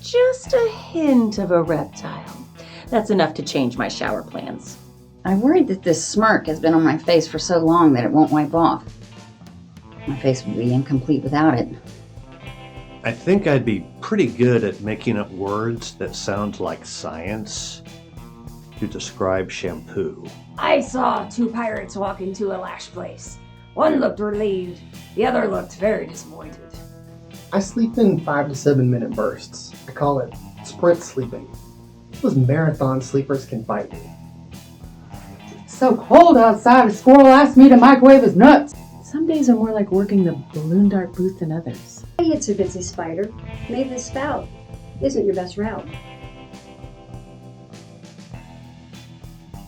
just a hint of a reptile. That's enough to change my shower plans. I'm worried that this smirk has been on my face for so long that it won't wipe off. My face would be incomplete without it. I think I'd be pretty good at making up words that sound like science to describe shampoo. I saw two pirates walk into a lash place. One looked relieved, the other looked very disappointed. I sleep in 5 to 7 minute bursts. I call it sprint sleeping. Those marathon sleepers can bite me. It's so cold outside, a squirrel asked me to microwave his nuts. Some days are more like working the balloon dart booth than others. Hey, it's a bitsy spider. Maybe the spout isn't your best route.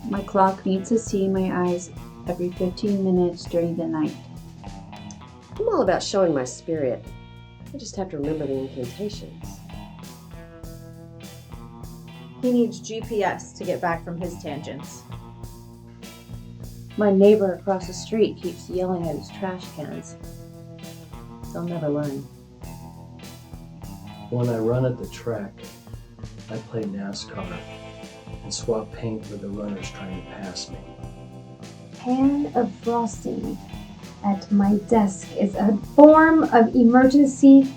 My clock needs to see my eyes every 15 minutes during the night. I'm all about showing my spirit. I just have to remember the incantations. He needs GPS to get back from his tangents. My neighbor across the street keeps yelling at his trash cans. They'll never learn. When I run at the track, I play NASCAR and swap paint with the runners trying to pass me. Pan of frosting at my desk is a form of emergency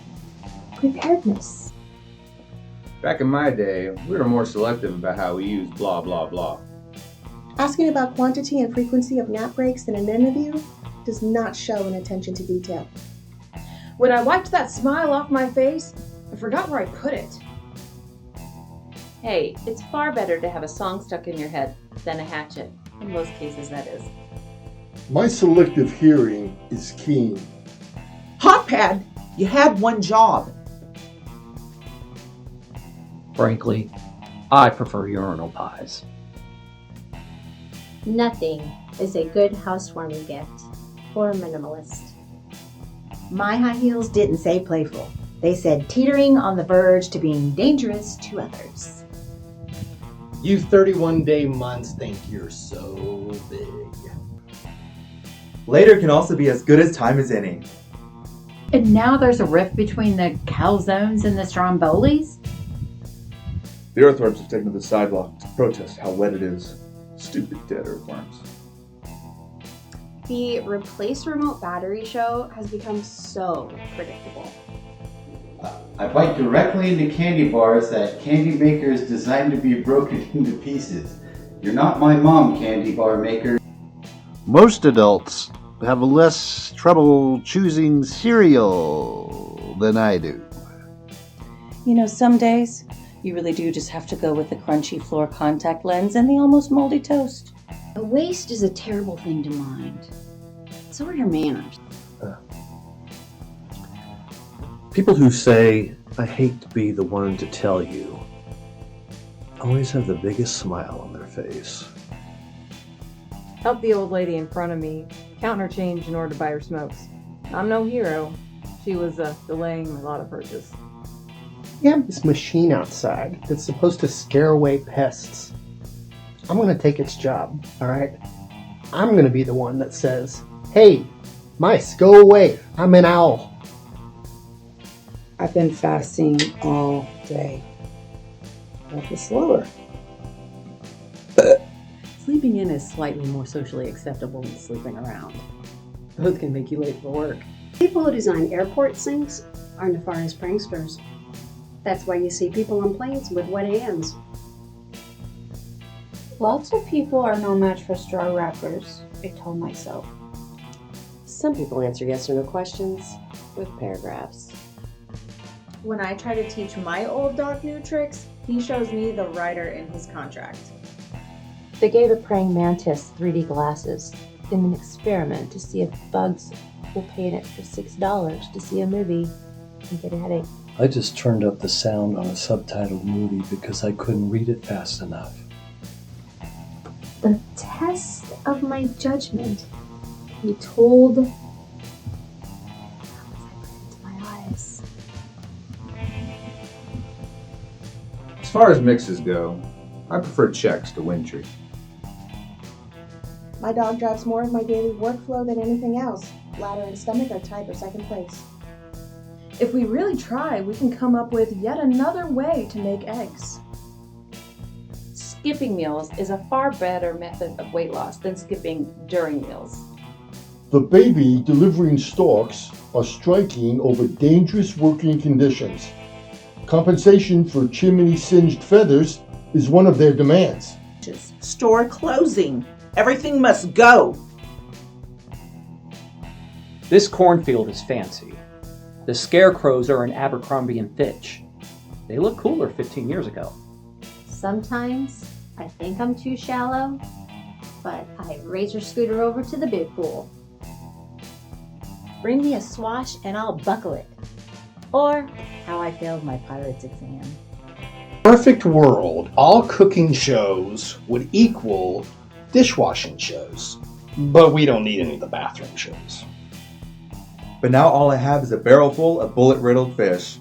preparedness. Back in my day, we were more selective about how we use blah blah blah. Asking about quantity and frequency of nap breaks in an interview does not show an attention to detail. When I wiped that smile off my face, I forgot where I put it. Hey, it's far better to have a song stuck in your head than a hatchet. In most cases, that is. My selective hearing is keen. Hot pad, you had one job. Frankly, I prefer urinal pies. Nothing is a good housewarming gift for a minimalist. My high heels didn't say playful. They said teetering on the verge to being dangerous to others. You 31-day months think you're so big. Later can also be as good as time as any. And now there's a rift between the calzones and the strombolis? The earthworms have taken to the sidewalk to protest how wet it is. Stupid dead earthworms. The replace remote battery show has become so predictable. I bite directly into candy bars that candy makers designed to be broken into pieces. You're not my mom, candy bar maker. Most adults have less trouble choosing cereal than I do. You know, some days you really do just have to go with the crunchy floor contact lens and the almost moldy toast. Waste is a terrible thing to mind. So are your manners. People who say, I hate to be the one to tell you, always have the biggest smile on their face. Help the old lady in front of me count her change in order to buy her smokes. I'm no hero. She was delaying my lot purchase. You have this machine outside that's supposed to scare away pests. I'm going to take its job, alright? I'm going to be the one that says, hey, mice, go away. I'm an owl. I've been fasting all day. Walk slower. Sleeping in is slightly more socially acceptable than sleeping around. Both can make you late for work. People who design airport sinks are nefarious pranksters. That's why you see people on planes with wet hands. Lots of people are no match for straw wrappers, I told myself. Some people answer yes or no questions with paragraphs. When I try to teach my old dog new tricks, he shows me the rider in his contract. They gave a praying mantis 3D glasses in an experiment to see if bugs will pay an extra $6 to see a movie and get a headache. I just turned up the sound on a subtitled movie because I couldn't read it fast enough. The test of my judgment can be told how much I put into my eyes. As far as mixes go, I prefer Chex to Wintry. My dog drives more of my daily workflow than anything else. Bladder and stomach are tied for second place. If we really try, we can come up with yet another way to make eggs. Skipping meals is a far better method of weight loss than skipping during meals. The baby delivering storks are striking over dangerous working conditions. Compensation for chimney-singed feathers is one of their demands. Store closing. Everything must go. This cornfield is fancy. The scarecrows are in Abercrombie and Fitch. They look cooler 15 years ago. Sometimes I think I'm too shallow, but I razor scooter over to the big pool. Bring me a swash and I'll buckle it. Or how I failed my pirate's exam. Perfect world, all cooking shows would equal dishwashing shows. But we don't need any of the bathroom shows. But now all I have is a barrel full of bullet-riddled fish.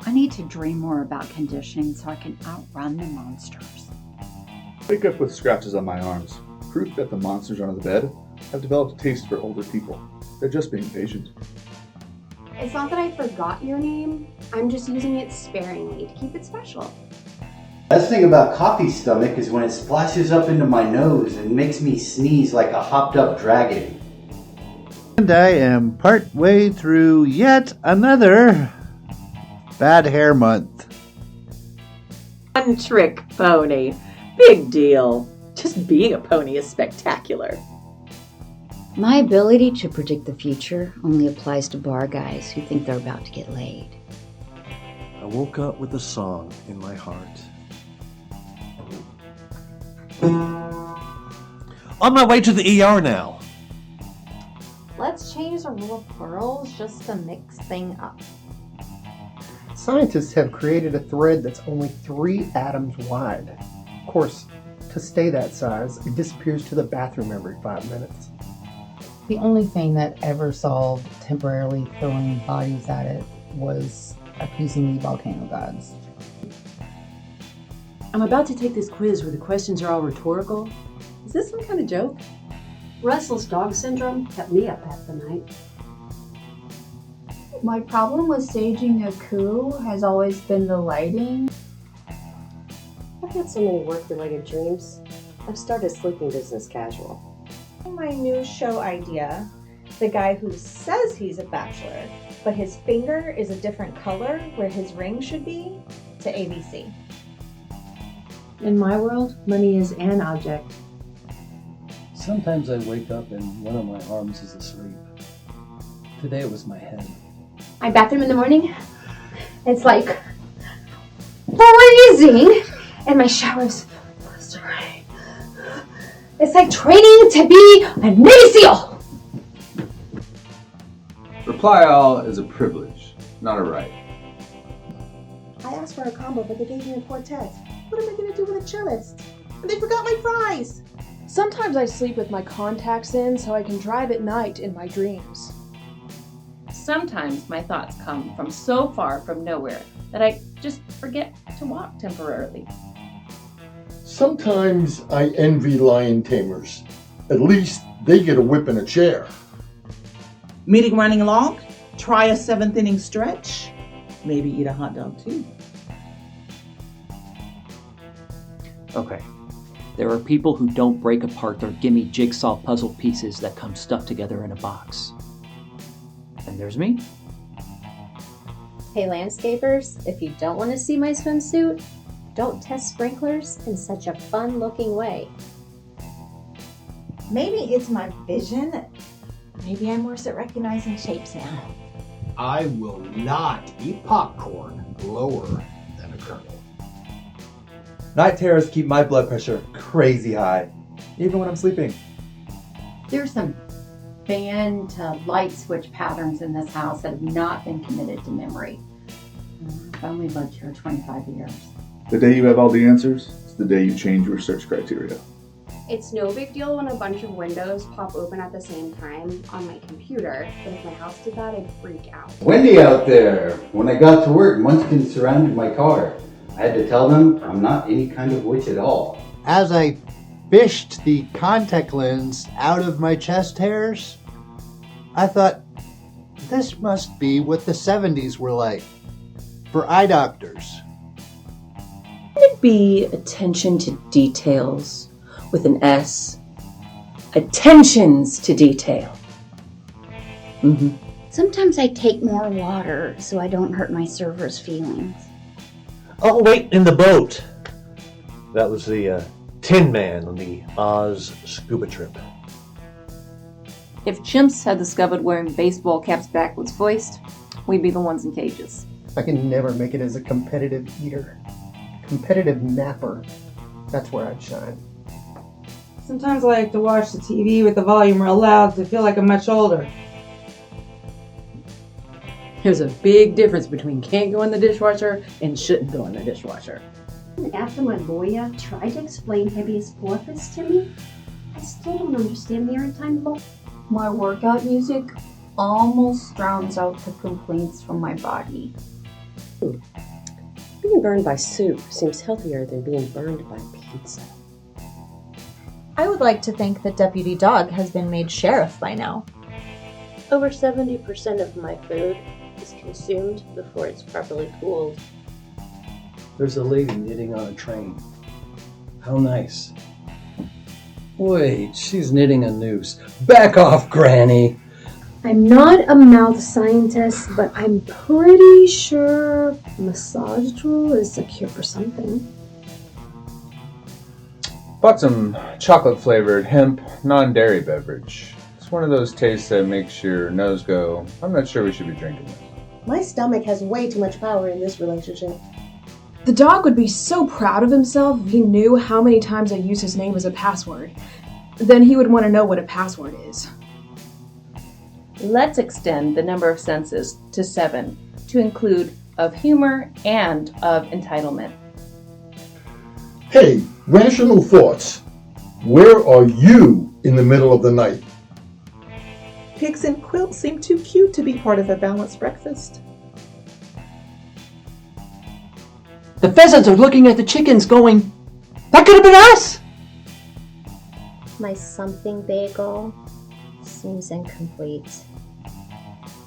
I need to dream more about conditioning so I can outrun the monsters. Wake up with scratches on my arms. Proof that the monsters under the bed have developed a taste for older people. They're just being patient. It's not that I forgot your name. I'm just using it sparingly to keep it special. Best thing about coffee stomach is when it splashes up into my nose and makes me sneeze like a hopped up dragon. And I am part way through yet another bad hair month. One trick pony. Big deal. Just being a pony is spectacular. My ability to predict the future only applies to bar guys who think they're about to get laid. I woke up with a song in my heart. On my way to the ER now. Let's change the rule of plurals just to mix things up. Scientists have created a thread that's only 3 atoms wide. Of course, to stay that size, it disappears to the bathroom every 5 minutes. The only thing that ever solved temporarily throwing bodies at it was appeasing the volcano gods. I'm about to take this quiz where the questions are all rhetorical. Is this some kind of joke? Restless dog syndrome kept me up half the night. My problem with staging a coup has always been the lighting. I've had so many work-related dreams. I've started sleeping business casual. My new show idea, the guy who says he's a bachelor, but his finger is a different color where his ring should be, to ABC. In my world, money is an object. Sometimes I wake up and one of my arms is asleep. Today it was my head. My bathroom in the morning, it's like freezing, and my shower's blistering. It's like training to be a Navy SEAL. Reply all is a privilege, not a right. I asked for a combo, but they gave me a quartet. What am I going to do with a cellist? And they forgot my fries! Sometimes I sleep with my contacts in so I can drive at night in my dreams. Sometimes my thoughts come from so far from nowhere that I just forget to walk temporarily. Sometimes I envy lion tamers. At least they get a whip and a chair. Meeting running along? Try a 7th inning stretch? Maybe eat a hot dog too. Okay. There are people who don't break apart their gimme jigsaw puzzle pieces that come stuck together in a box. And there's me. Hey landscapers, if you don't want to see my swimsuit, don't test sprinklers in such a fun-looking way. Maybe it's my vision. Maybe I'm worse at recognizing shapes now. I will not eat popcorn lower than a kernel. Night terrors keep my blood pressure crazy high, even when I'm sleeping. There's some fan to light switch patterns in this house that have not been committed to memory. I've only lived here 25 years. The day you have all the answers is the day you change your search criteria. It's no big deal when a bunch of windows pop open at the same time on my computer, but if my house did that, I'd freak out. Windy out there. When I got to work, munchkins surrounded my car. I had to tell them I'm not any kind of witch at all. As I fished the contact lens out of my chest hairs, I thought, This must be what the 70s were like for eye doctors. Could it be attention to details with an S? Attentions to detail. Sometimes I take more water so I don't hurt my server's feelings. Oh, wait, in the boat. That was the Tin Man on the Oz scuba trip. If chimps had discovered wearing baseball caps backwards first, we'd be the ones in cages. I can never make it as a competitive eater. Competitive napper. That's where I'd shine. Sometimes I like to watch the TV with the volume real loud to feel like I'm much older. There's a big difference between can't go in the dishwasher and shouldn't go in the dishwasher. After my lawyer tried to explain habeas corpus to me, I still don't understand the airtime law. My workout music almost drowns out the complaints from my body. Being burned by soup seems healthier than being burned by pizza. I would like to think that Deputy Dog has been made sheriff by now. Over 70% of my food is consumed before it's properly cooled. There's a lady knitting on a train. How nice. Wait, she's knitting a noose. Back off, Granny! I'm not a mouth scientist, but I'm pretty sure massage drool is a cure for something. Bought some chocolate-flavored hemp non-dairy beverage. It's one of those tastes that makes your nose go, I'm not sure we should be drinking this. My stomach has way too much power in this relationship. The dog would be so proud of himself if he knew how many times I use his name as a password. Then he would want to know what a password is. Let's extend the number of senses to 7 to include of humor and of entitlement. Hey, rational thoughts. Where are you in the middle of the night? Pigs and quilts seem too cute to be part of a balanced breakfast. The pheasants are looking at the chickens going, that could have been us! My something bagel seems incomplete.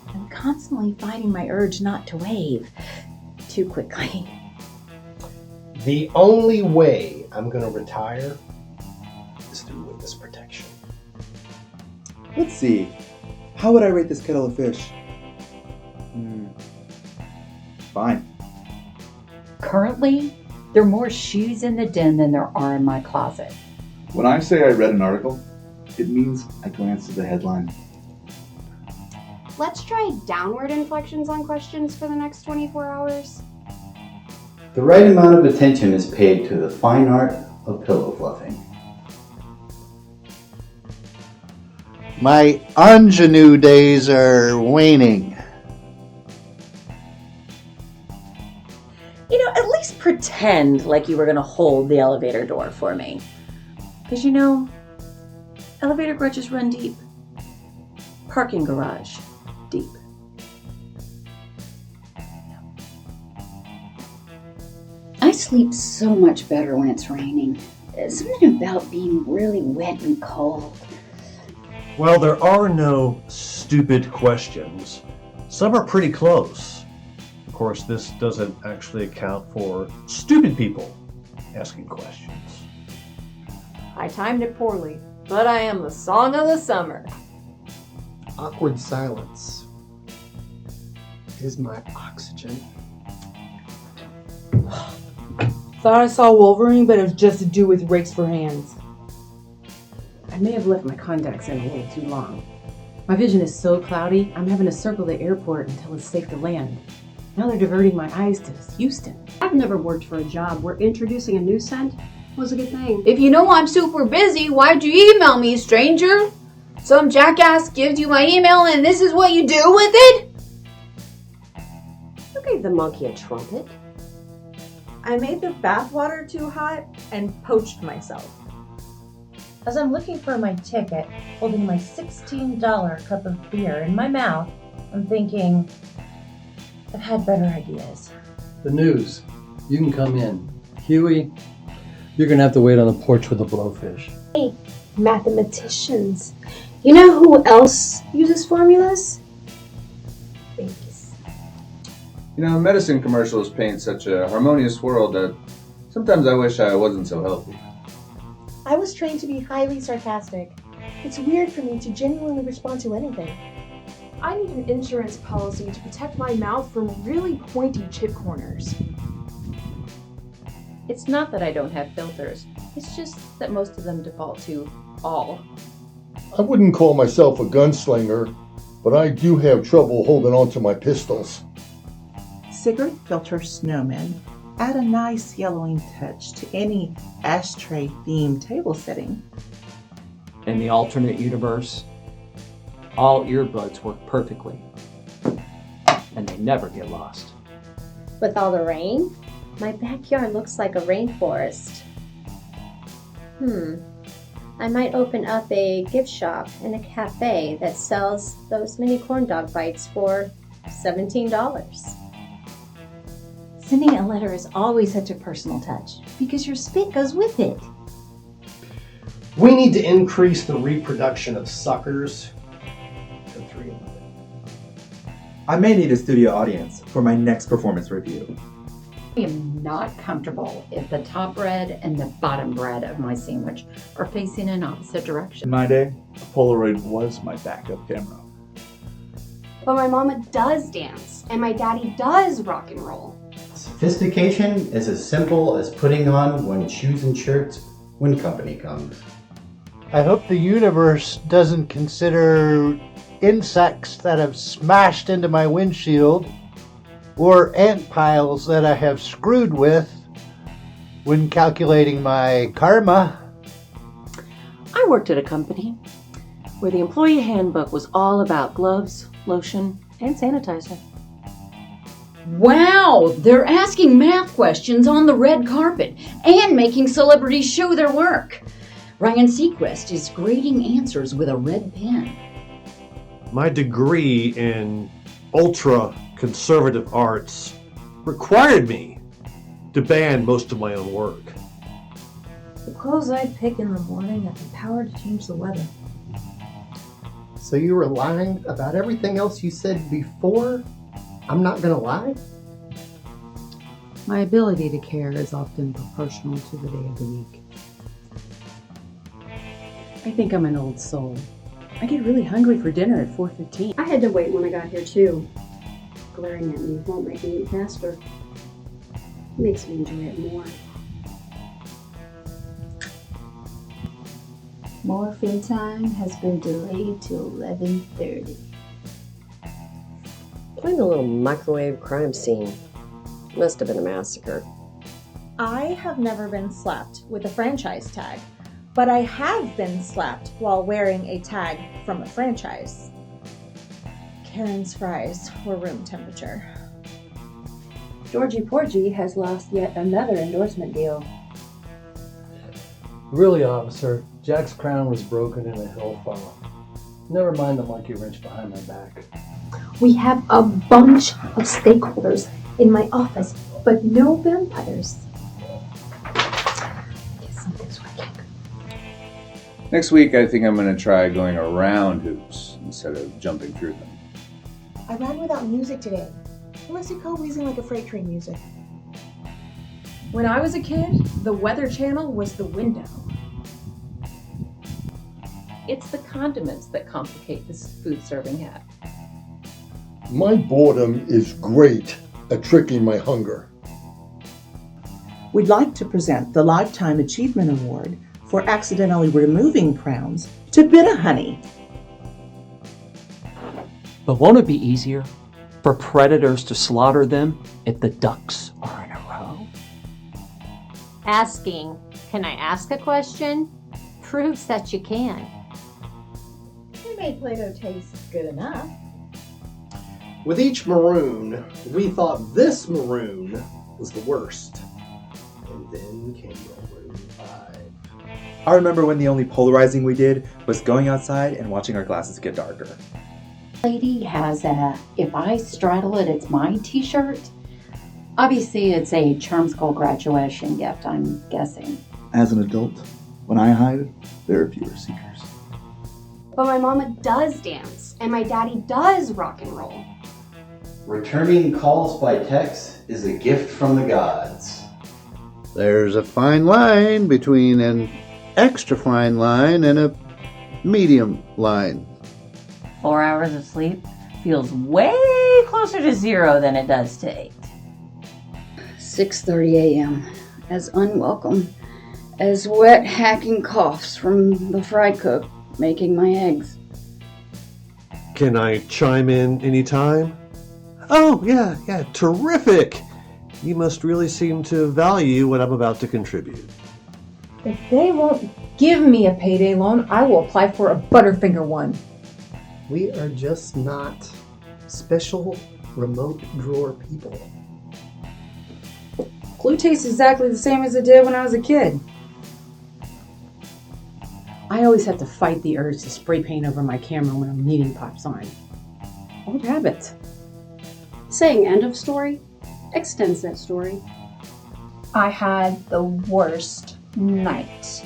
I'm constantly fighting my urge not to wave too quickly. The only way I'm going to retire is through witness protection. Let's see. How would I rate this kettle of fish? Fine. Currently, there are more shoes in the den than there are in my closet. When I say I read an article, it means I glanced at the headline. Let's try downward inflections on questions for the next 24 hours. The right amount of attention is paid to the fine art of pillow fluffing. My ingenue days are waning. You know, at least pretend like you were going to hold the elevator door for me. Because, you know, elevator grudges run deep. Parking garage, deep. I sleep so much better when it's raining. Something about being really wet and cold. Well, there are no stupid questions. Some are pretty close. Of course, this doesn't actually account for stupid people asking questions. I timed it poorly, but I am the song of the summer. Awkward silence is my oxygen. Thought I saw Wolverine, but it was just to do with rakes for hands. I may have left my contacts in a little too long. My vision is so cloudy, I'm having to circle the airport until it's safe to land. Now they're diverting my eyes to Houston. I've never worked for a job where introducing a new scent was a good thing. If you know I'm super busy, why'd you email me, stranger? Some jackass gives you my email and this is what you do with it? You gave the monkey a trumpet. I made the bathwater too hot and poached myself. As I'm looking for my ticket, holding my $16 cup of beer in my mouth, I'm thinking, I've had better ideas. The news. You can come in. Huey, you're going to have to wait on the porch with the blowfish. Hey, mathematicians. You know who else uses formulas? You know, medicine commercials paint such a harmonious world that sometimes I wish I wasn't so healthy. I was trained to be highly sarcastic. It's weird for me to genuinely respond to anything. I need an insurance policy to protect my mouth from really pointy chip corners. It's not that I don't have filters. It's just that most of them default to all. I wouldn't call myself a gunslinger, but I do have trouble holding on to my pistols. Cigarette filter snowmen add a nice yellowing touch to any ashtray-themed table setting. In the alternate universe, all earbuds work perfectly, and they never get lost. With all the rain, my backyard looks like a rainforest. I might open up a gift shop and a cafe that sells those mini corn dog bites for $17. Sending a letter is always such a personal touch because your spit goes with it. We need to increase the reproduction of suckers to 3 of them. I may need a studio audience for my next performance review. I am not comfortable if the top bread and the bottom bread of my sandwich are facing in opposite directions. In my day, a Polaroid was my backup camera. But my mama does dance, and my daddy does rock and roll. Sophistication is as simple as putting on one's shoes and shirts when company comes. I hope the universe doesn't consider insects that have smashed into my windshield or ant piles that I have screwed with when calculating my karma. I worked at a company where the employee handbook was all about gloves, lotion, and sanitizer. Wow, they're asking math questions on the red carpet and making celebrities show their work. Ryan Seacrest is grading answers with a red pen. My degree in ultra-conservative arts required me to ban most of my own work. The clothes I pick in the morning have the power to change the weather. So you were lying about everything else you said before? I'm not gonna lie? My ability to care is often proportional to the day of the week. I think I'm an old soul. I get really hungry for dinner at 4:15. I had to wait when I got here too. Glaring at me won't make me eat faster. It makes me enjoy it more. Morphine time has been delayed to 11:30. Playing a little microwave crime scene. Must have been a massacre. I have never been slapped with a franchise tag, but I have been slapped while wearing a tag from a franchise. Karen's fries were room temperature. Georgie Porgy has lost yet another endorsement deal. Really, officer, Jack's crown was broken in a hill fall. Never mind the monkey wrench behind my back. We have a bunch of stakeholders in my office, but no vampires. Next week, I think I'm going to try going around hoops instead of jumping through them. I ran without music today. Unless you call wheezing like a freight train music. When I was a kid, the Weather Channel was the window. It's the condiments that complicate this food serving hat. My boredom is great at tricking my hunger. We'd like to present the Lifetime Achievement Award for accidentally removing crowns to Bit-A-Honey. But won't it be easier for predators to slaughter them if the ducks are in a row? Asking, can I ask a question? Proves that you can. We made Play-Doh taste good enough. With each maroon, we thought this maroon was the worst. And then came Maroon 5. I remember when the only polarizing we did was going outside and watching our glasses get darker. Lady has a "if I straddle it, it's my" t-shirt. Obviously, it's a charm school graduation gift, I'm guessing. As an adult, when I hide, there are fewer seekers. But my mama does dance, and my daddy does rock and roll. Returning calls by text is a gift from the gods. There's a fine line between an extra fine line and a medium line. 4 hours of sleep feels way closer to 0 than it does to 8. 6:30 a.m. As unwelcome as wet hacking coughs from the fry cook making my eggs. Can I chime in anytime? Oh, yeah, terrific! You must really seem to value what I'm about to contribute. If they won't give me a payday loan, I will apply for a Butterfinger one. We are just not special remote drawer people. Glue tastes exactly the same as it did when I was a kid. I always have to fight the urge to spray paint over my camera when a meeting pops on. Old habit. Saying end of story extends that story. I had the worst night.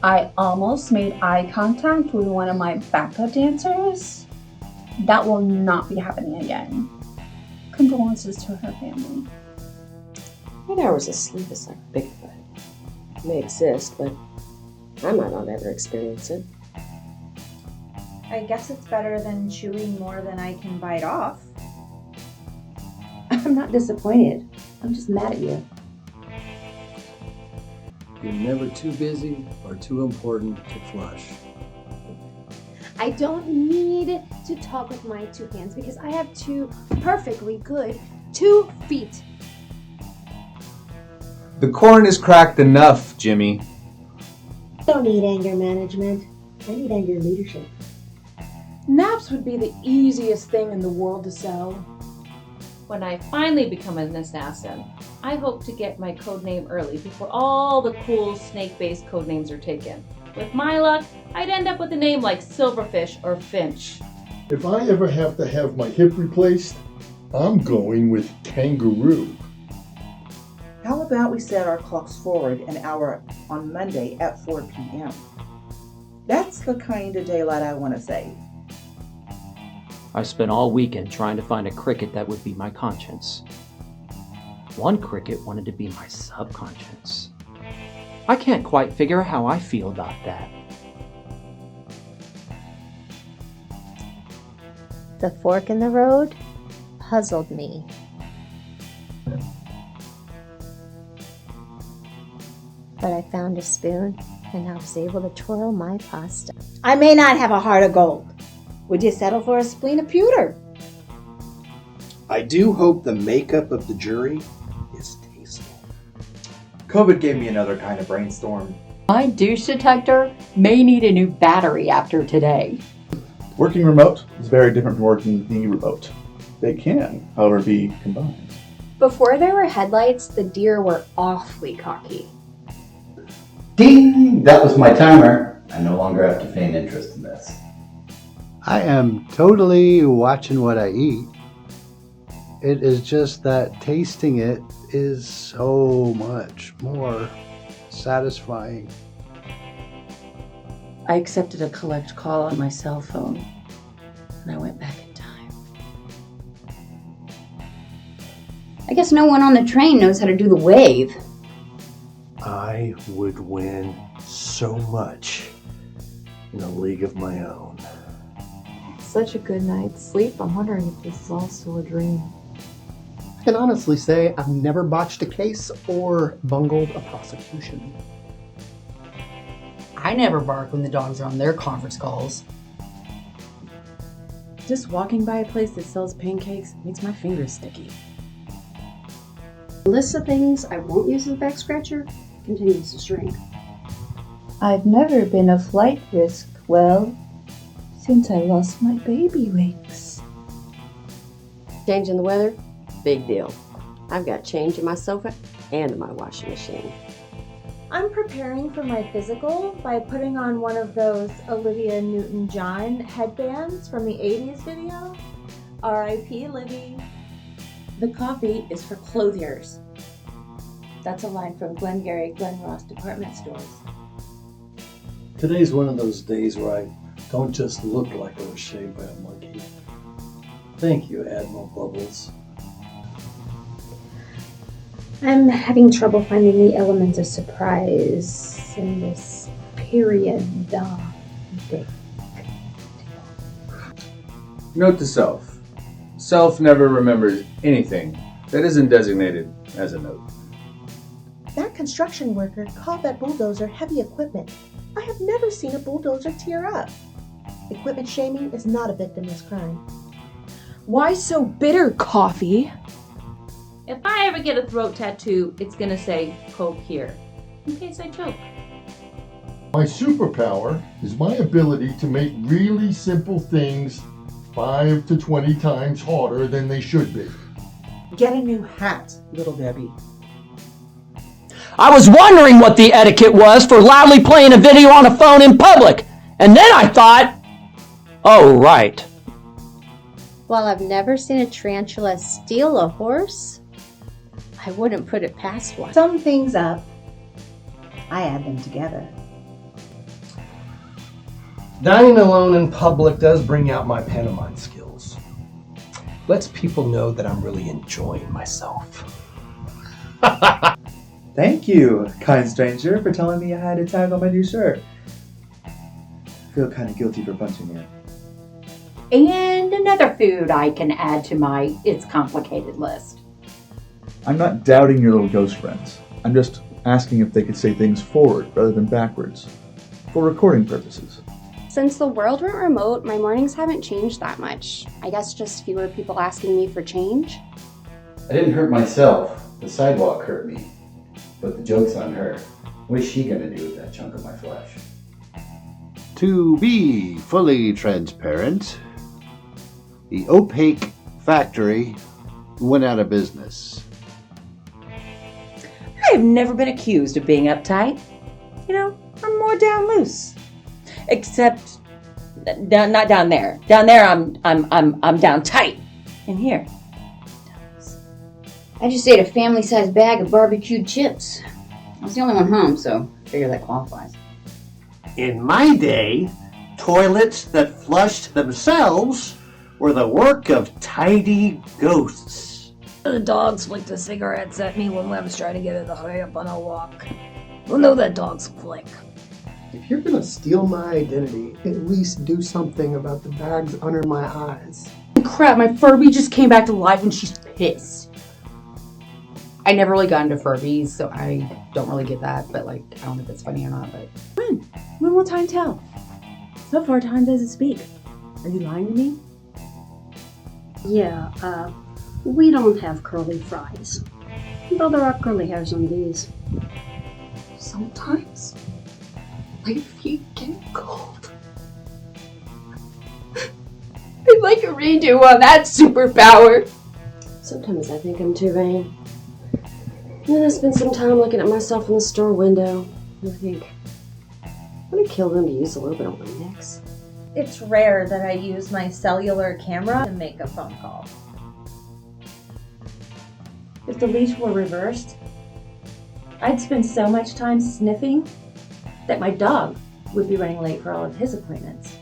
I almost made eye contact with one of my backup dancers. That will not be happening again. Condolences to her family. 8 hours of sleep is like Bigfoot. It may exist, but I might not ever experience it. I guess it's better than chewing more than I can bite off. I'm not disappointed. I'm just mad at you. You're never too busy or too important to flush. I don't need to talk with my 2 hands because I have 2 perfectly good 2 feet. The corn is cracked enough, Jimmy. Don't need anger management. I need anger leadership. Naps would be the easiest thing in the world to sell. When I finally become an assassin, I hope to get my codename early before all the cool snake-based codenames are taken. With my luck, I'd end up with a name like Silverfish or Finch. If I ever have to have my hip replaced, I'm going with kangaroo. How about we set our clocks forward an hour on Monday at 4 p.m.? That's the kind of daylight I want to save. I spent all weekend trying to find a cricket that would be my conscience. One cricket wanted to be my subconscious. I can't quite figure out how I feel about that. The fork in the road puzzled me. But I found a spoon and I was able to twirl my pasta. I may not have a heart of gold. Would you settle for a spleen of pewter? I do hope the makeup of the jury is tasteful. COVID gave me another kind of brainstorm. My douche detector may need a new battery after today. Working remote is very different from working the remote. They can, however, be combined. Before there were headlights, the deer were awfully cocky. Ding! That was my timer. I no longer have to feign interest in this. I am totally watching what I eat. It is just that tasting it is so much more satisfying. I accepted a collect call on my cell phone, and I went back in time. I guess no one on the train knows how to do the wave. I would win so much in a league of my own. Such a good night's sleep. I'm wondering if this is also a dream. I can honestly say I've never botched a case or bungled a prosecution. I never bark when the dogs are on their conference calls. Just walking by a place that sells pancakes makes my fingers sticky. The list of things I won't use as a back scratcher continues to shrink. I've never been a flight risk, well, since I lost my baby wings. Changing the weather? Big deal. I've got change in my sofa and in my washing machine. I'm preparing for my physical by putting on one of those Olivia Newton-John headbands from the 80s video. R.I.P. Livy. The coffee is for clothiers. That's a line from Glengarry Glen Ross department stores. Today's one of those days where I don't just look like I was shaved by a monkey. Thank you, Admiral Bubbles. I'm having trouble finding the element of surprise in this period. Note to self. Self never remembers anything that isn't designated as a note. That construction worker called that bulldozer heavy equipment. I have never seen a bulldozer tear up. Equipment shaming is not a victimless crime. Why so bitter, Coffee? If I ever get a throat tattoo, it's gonna say Coke here, in case I choke. My superpower is my ability to make really simple things 5 to 20 times harder than they should be. Get a new hat, little Debbie. I was wondering what the etiquette was for loudly playing a video on a phone in public, and then I thought, oh, right. While I've never seen a tarantula steal a horse, I wouldn't put it past one. Sum things up. I add them together. Dining alone in public does bring out my pantomime skills. Lets people know that I'm really enjoying myself. Thank you, kind stranger, for telling me I had a tag on my new shirt. I feel kind of guilty for punching you. And another food I can add to my It's Complicated list. I'm not doubting your little ghost friends. I'm just asking if they could say things forward rather than backwards, for recording purposes. Since the world went remote, my mornings haven't changed that much. I guess just fewer people asking me for change. I didn't hurt myself. The sidewalk hurt me. But the joke's on her. What is she gonna do with that chunk of my flesh? To be fully transparent, the opaque factory went out of business. I have never been accused of being uptight. You know, I'm more down loose. Except, not down there. Down there, I'm down tight. In here. I just ate a family-sized bag of barbecued chips. I was the only one home, so I figure that qualifies. In my day, toilets that flushed themselves were the work of tidy ghosts. The dogs flicked the cigarettes at me when I was trying to get her to hurry up on a walk. We'll know that dog's flick. If you're gonna steal my identity, at least do something about the bags under my eyes. Crap, my Furby just came back to life and she's pissed. I never really got into Furbies, so I don't really get that, but like, I don't know if it's funny or not, but. When will time tell? So far, time doesn't speak. Are you lying to me? Yeah, we don't have curly fries. Though there are curly hairs on these. Sometimes my feet get cold. I'd like a redo on that superpower. Sometimes I think I'm too vain. And then I spend some time looking at myself in the store window and I think, I'm gonna kill them to use a little bit on my necks. It's rare that I use my cellular camera to make a phone call. If the leash were reversed, I'd spend so much time sniffing that my dog would be running late for all of his appointments.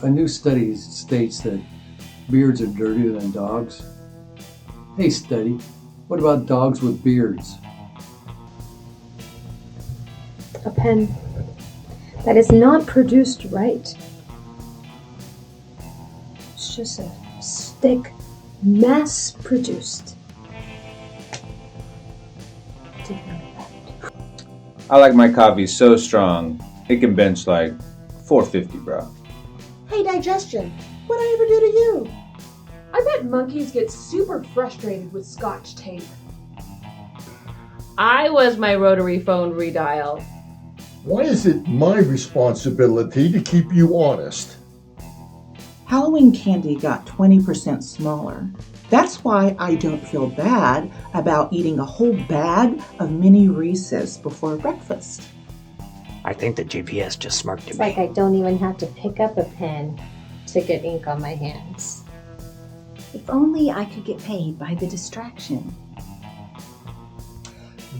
A new study states that beards are dirtier than dogs. Hey, study, what about dogs with beards? A pen that is not produced right. It's just a stick mass produced. I like my coffee so strong, it can bench like 450, bro. Hey, digestion, what'd I ever do to you? I bet monkeys get super frustrated with Scotch tape. I was my rotary phone redial. Why is it my responsibility to keep you honest? Halloween candy got 20% smaller. That's why I don't feel bad about eating a whole bag of mini Reese's before breakfast. I think the GPS just smirked at It's me. like I don't even have to pick up a pen to get ink on my hands. If only I could get paid by the distraction.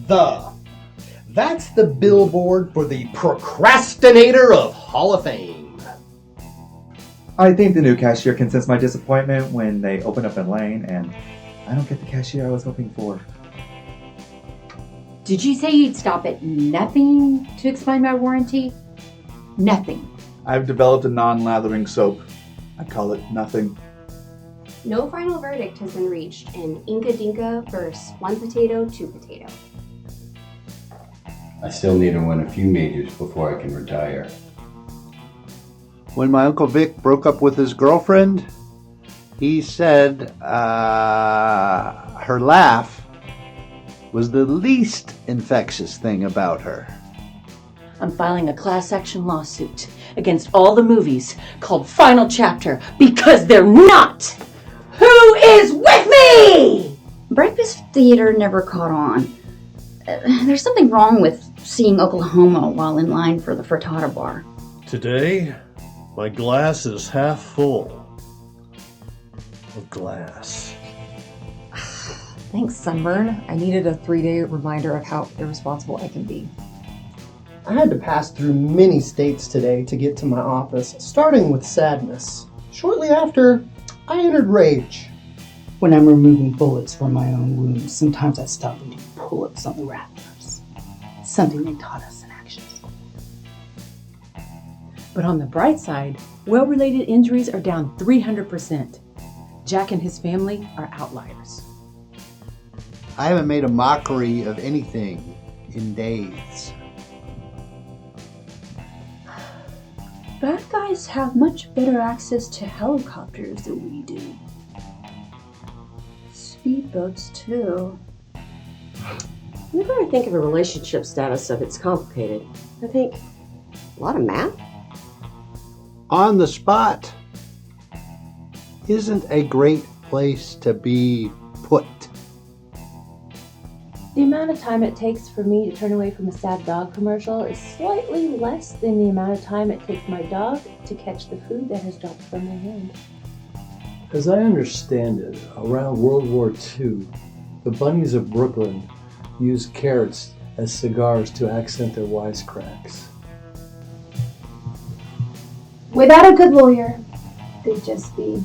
That's the billboard for the Procrastinator of Hall of Fame. I think the new cashier can sense my disappointment when they open up a lane and I don't get the cashier I was hoping for. Did you say you'd stop at nothing to explain my warranty? Nothing. I've developed a non-lathering soap. I call it nothing. No final verdict has been reached in Inca Dinka versus 1 potato, 2 potato. I still need to win a few majors before I can retire. When my Uncle Vic broke up with his girlfriend, he said her laugh was the least infectious thing about her. I'm filing a class action lawsuit against all the movies called Final Chapter because they're not. Who is with me? Breakfast theater never caught on. There's something wrong with seeing Oklahoma while in line for the frittata bar. Today, my glass is half full of glass. Thanks, Sunburn. I needed a 3-day reminder of how irresponsible I can be. I had to pass through many states today to get to my office, starting with sadness. Shortly after, I entered rage. When I'm removing bullets from my own wounds, sometimes I stop and do pull-ups on the rafters. Something they taught us in action school. But on the bright side, well-related injuries are down 300%. Jack and his family are outliers. I haven't made a mockery of anything in days. Bad guys have much better access to helicopters than we do. Speedboats, too. Whenever I think of a relationship status of it's complicated, I think, a lot of math? On the spot isn't a great place to be put. The amount of time it takes for me to turn away from a sad dog commercial is slightly less than the amount of time it takes my dog to catch the food that has dropped from my hand. As I understand it, around World War II, the bunnies of Brooklyn used carrots as cigars to accent their wisecracks. Without a good lawyer, they'd just be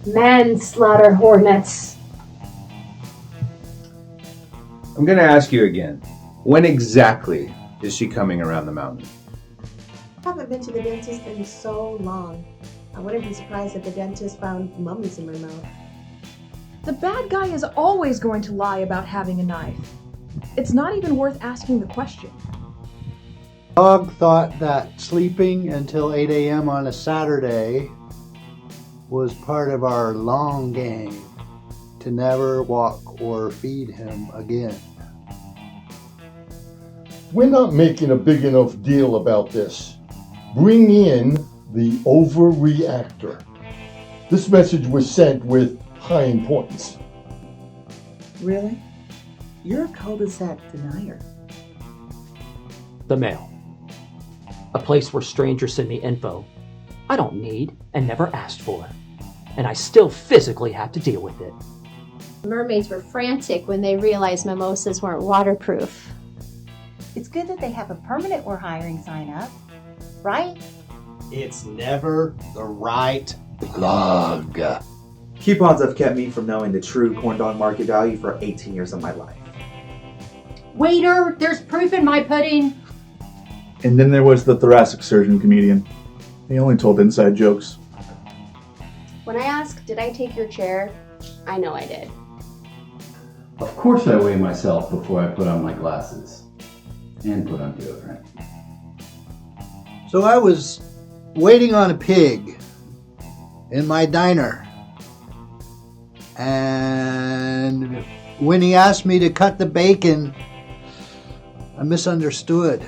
manslaughter hornets. I'm gonna ask you again. When exactly is she coming around the mountain? I haven't been to the dentist in so long. I wouldn't be surprised if the dentist found mummies in my mouth. The bad guy is always going to lie about having a knife. It's not even worth asking the question. Dog thought that sleeping until 8 a.m. on a Saturday was part of our long game to never walk or feed him again. We're not making a big enough deal about this. Bring in the overreactor. This message was sent with high importance. Really? You're a cul-de-sac denier. The mail. A place where strangers send me info I don't need and never asked for. And I still physically have to deal with it. Mermaids were frantic when they realized mimosas weren't waterproof. It's good that they have a permanent "we're hiring" sign up, right? It's never the right Plug. Coupons have kept me from knowing the true corn dog market value for 18 years of my life. Waiter, there's proof in my pudding. And then there was the thoracic surgeon comedian. He only told inside jokes. When I asked, did I take your chair? I know I did. Of course I weigh myself before I put on my glasses. And put on deodorant. So I was waiting on a pig in my diner. And when he asked me to cut the bacon, I misunderstood.